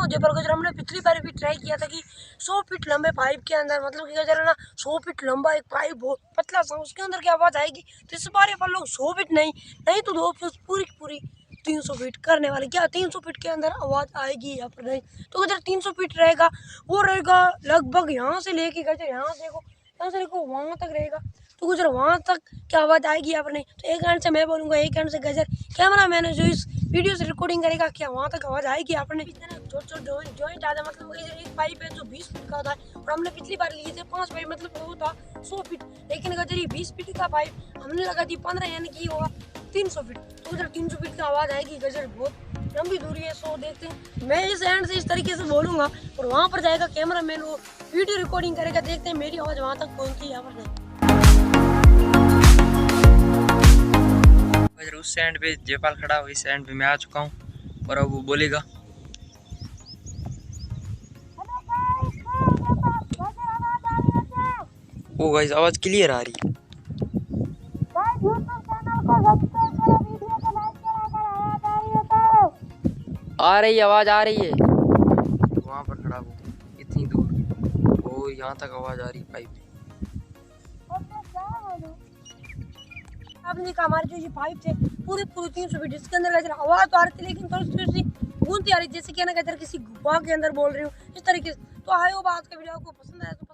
हूँ जयपुर गजर। हमने पिछली बार भी ट्राई किया था कि 100 फीट लंबे पाइप के अंदर, मतलब कि गजर है ना 100 फीट लंबा एक पाइप बहुत पतला सा, उसके अंदर क्या आवाज़ आएगी। तो इस बार अपन लोग 100 फीट नहीं तो 2 फीट पूरी पूरी 300 फीट करने वाले। क्या 300 फीट के अंदर आवाज़ आएगी या फिर नहीं? तो गजर 300 फीट रहेगा, वो रहेगा लगभग यहाँ से लेके गजर यहाँ से देखो वहाँ तक रहेगा। तो गुजर वहाँ तक क्या आवाज़ आएगी या फिर नहीं? तो एक हैंड से मैं बोलूँगा, एक हैंड से गजर कैमरा मैन जो इस वीडियो से रिकॉर्डिंग करेगा, क्या वहाँ तक आवाज़ आएगी या फिर नहीं? छोटे जॉइंट आता है, मतलब एक पाइप है जो 20 फीट का होता है और हमने पिछली बार लिए थे 5 पाइप, मतलब वो था 100 फीट। लेकिन गजर ये 20 फीट का पाइप हमने लगा दी 15, यानी कि होगा 300 फीट। तो गजर 300 फीट की आवाज़ आएगी। गजर बहुत लंबी दूरी है। सो देखते हैं, मैं इस हैंड से इस तरीके से बोलूँगा और वहाँ पर जाएगा कैमरा मैन, वो वीडियो रिकॉर्डिंग करेगा। देखते हैं मेरी आवाज़ वहाँ तक पहुँचती है या फिर नहीं। उस एंड पे जयपाल खड़ा हो, इस एंड पे मैं आ चुका हूँ और अब वो बोलेगा। ओ गाइस, आवाज क्लियर आ रही है। आ रही आवाज आ रही है। वहाँ पर खड़ा हो इतनी दूर, और यहाँ तक आवाज आ रही पाइप। आपने देखा हमारे जो ये पाइप थे पूरे 300 फीट, इसके अंदर गजर आवाज तो आ रही थी, लेकिन थोड़ी सी गूंजती आ रही, जैसे कि ना गजर किसी गुफा के अंदर बोल रही हूँ इस तरीके से। तो आए हो, बात का वीडियो आपको पसंद आया तो